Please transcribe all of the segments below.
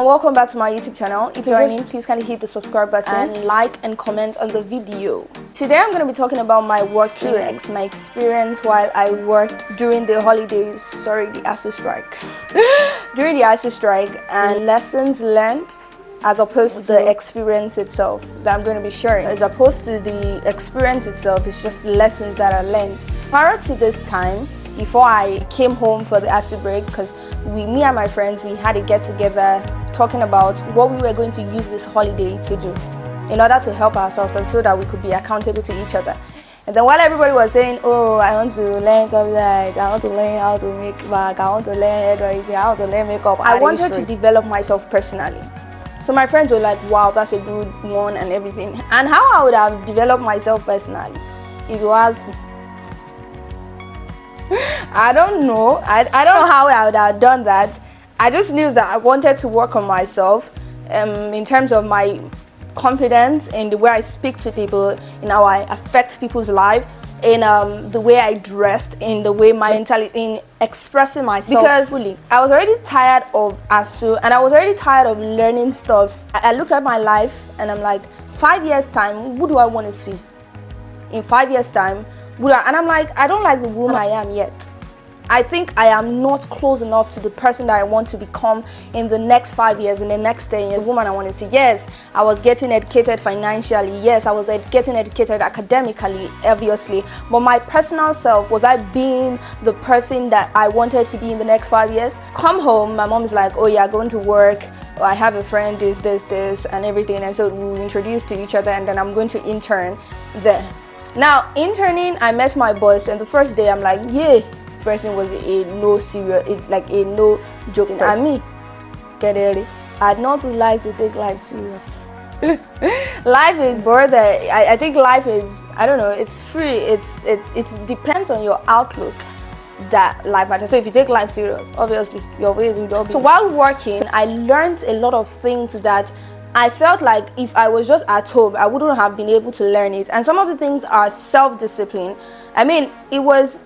welcome back to my YouTube channel. If you're joining, please kindly hit the subscribe button and like and comment on the video. Today I'm going to be talking about my work experience, my experience while I worked during the holidays, the ASU strike. During the ASU strike, and lessons learned as opposed to the experience itself that I'm going to be sharing. As opposed to the experience itself, it's just lessons that I learned. Prior to this time, before I came home for the ASU break, because me and my friends, we had a get-together talking about what we were going to use this holiday to do in order to help ourselves and so that we could be accountable to each other. And then while everybody was saying, oh, I want to learn copyright, I want to learn how to make bag, I want to learn hairdressing, I want to learn makeup, I wanted to develop myself personally. So my friends were like, wow, that's a good one and everything. And how I would have developed myself personally, if you ask me, I don't know. I don't know how I would have done that. I just knew that I wanted to work on myself in terms of my confidence, in the way I speak to people, in how I affect people's life, in the way I dressed, in the way my mentality, in expressing myself fully. I was already tired of ASU and I was already tired of learning stuff. I looked at my life and I'm like, 5 years time, who do I want to see? In 5 years time, and I'm like, I don't like the woman I am yet. I think I am not close enough to the person that I want to become in the next 5 years, in the next 10 years. The woman I want to see. Yes, I was getting educated financially. Yes, I was getting educated academically, obviously. But my personal self, was I being the person that I wanted to be in the next 5 years? Come home, my mom is like, oh yeah, going to work. Oh, I have a friend, this, and everything. And so we introduced to each other, and then I'm going to intern there. Now, interning, I met my boss, and the first day I'm like, yeah, this person was a no joking. And me, get it? I'd not like to take life serious. Life is border. I think life is, I don't know, it's free. It depends on your outlook that life matters. So if you take life serious, obviously your ways will all be. So while working, I learned a lot of things that I felt like if I was just at home, I wouldn't have been able to learn it. And some of the things are self-discipline. I mean, I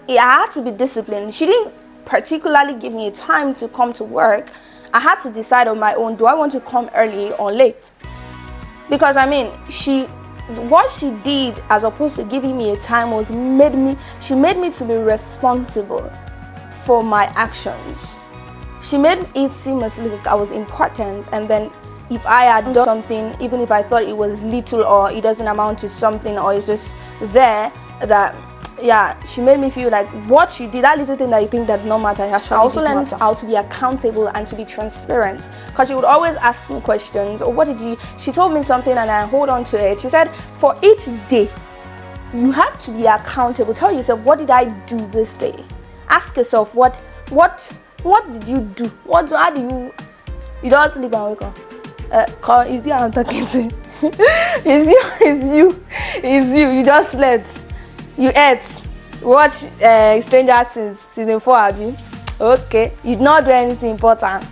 had to be disciplined. She didn't particularly give me a time to come to work. I had to decide on my own, do I want to come early or late? Because I mean, what she did as opposed to giving me a time was she made me to be responsible for my actions. She made it seem as if I was important, and then if I had done something, even if I thought it was little or it doesn't amount to something or it's just there, that yeah, she made me feel like what she did, that little thing that you think that no matter. I also learned how to be accountable and to be transparent, because she would always ask me questions, or what did you, she told me something and I hold on to it. She said, for each day, you have to be accountable. Tell yourself, what did I do this day? Ask yourself, what did you do? How do you don't sleep and wake up? Is you I'm talking to? Is you. You just slept. You ate. Watch Stranger Things season 4, have you? Okay. You did not do anything important.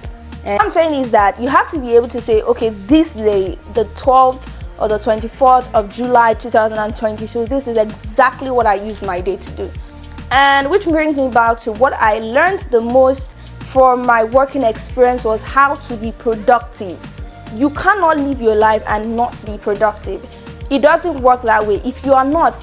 And what I'm saying is that you have to be able to say, okay, this day, the 12th or the 24th of July 2022, this is exactly what I used my day to do. And which brings me back to what I learned the most from my working experience was how to be productive. You cannot live your life and not be productive. It doesn't work that way. If you are not,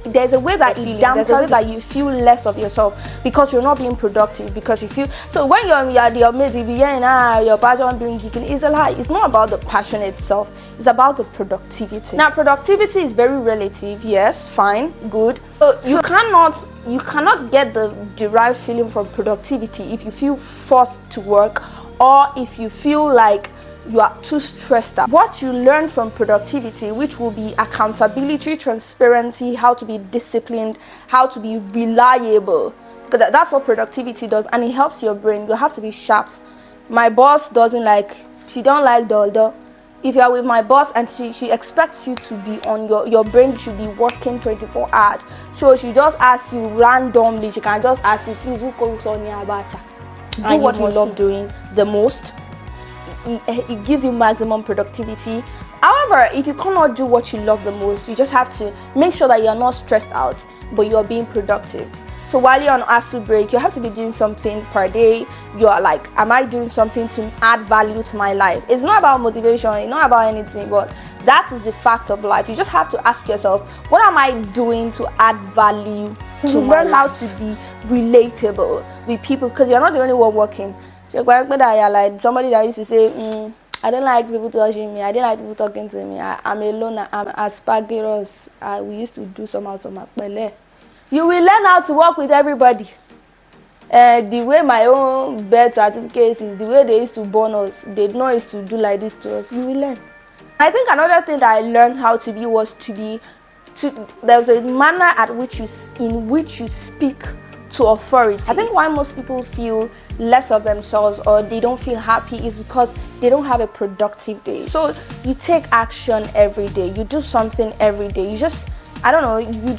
there's a way that it dampens, that you feel less of yourself because you're not being productive. Because you feel so when you're your mate, if you're your passion being kicking, it's a lie. It's not about the passion itself. It's about the productivity. Now, productivity is very relative. Yes, fine, good. So you cannot get the derived feeling from productivity if you feel forced to work or if you feel like you are too stressed out. What you learn from productivity, which will be accountability, transparency, how to be disciplined, how to be reliable. That's what productivity does, and it helps your brain. You have to be sharp. My boss she don't like dull. If you are with my boss and she expects you to be on your brain should be working 24 hours. So she just asks you randomly, she can just ask you, please, who cooks on your abacha? Do what you love doing the most. It gives you maximum productivity. However, if you cannot do what you love the most, you just have to make sure that you're not stressed out, but you're being productive. So while you're on ASU break, you have to be doing something per day. You're like, am I doing something to add value to my life? It's not about motivation, it's not about anything, but that is the fact of life. You just have to ask yourself, what am I doing to add value to learn how to be relatable with people? Because you're not the only one working. You're like somebody that used to say, I don't like people touching me. I don't like people talking to me. I'm alone. I'm asparagus. We used to do somehow. You will learn how to work with everybody. The way my own birth certificate is, the way they used to born us, they know is to do like this to us. You will learn. I think another thing that I learned how to be was there's a manner in which you speak to authority. I think why most people feel less of themselves or they don't feel happy is because they don't have a productive day. So you take action every day. You do something every day. You just, I don't know, you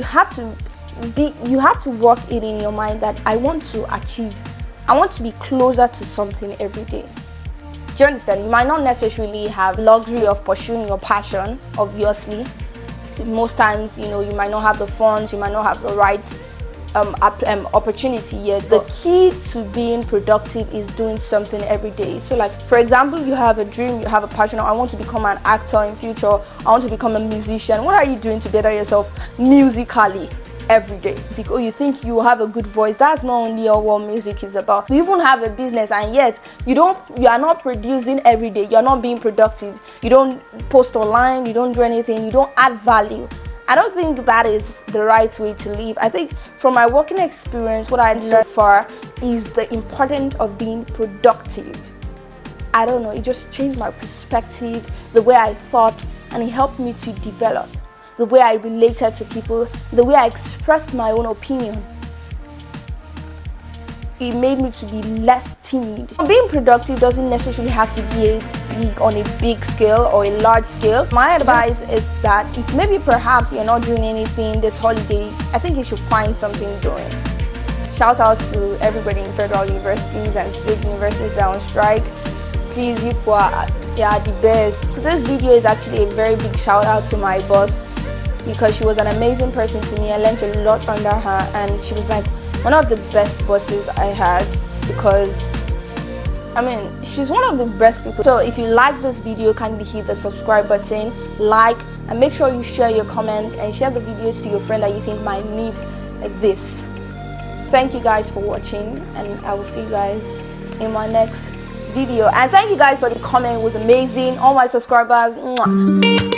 have to work it in your mind that I want to be closer to something every day. Do you understand? You might not necessarily have luxury of pursuing your passion, obviously. Most times, you might not have the funds, you might not have the right opportunity yet. The key to being productive is doing something every day. So like, for example, you have a dream, you have a passion. I want to become an actor in future. I want to become a musician. What are you doing to better yourself musically every day? Oh, you think you have a good voice? That's not only what music is about. You even have a business, and yet you are not producing every day. You're not being productive. You don't post online. You don't do anything. You don't add value. I don't think that is the right way to live. I think from my working experience, what I learned so far is the importance of being productive. I don't know, it just changed my perspective, the way I thought, and it helped me to develop the way I related to people, the way I expressed my own opinion. It made me to be less timid. Being productive doesn't necessarily have to be on a big scale or a large scale. My advice is that if maybe perhaps you're not doing anything this holiday, I think you should find something doing. Shout out to everybody in federal universities and state universities that are on strike. Please, you are the best. So this video is actually a very big shout out to my boss, because she was an amazing person to me. I learned a lot under her, and she was like one of the best bosses I had, because she's one of the best people. So if you like this video, kindly hit the subscribe button, like, and make sure you share your comment and share the videos to your friend that you think might need this. Thank you guys for watching, and I will see you guys in my next video. And thank you guys for the comment. It was amazing. All my subscribers, mwah.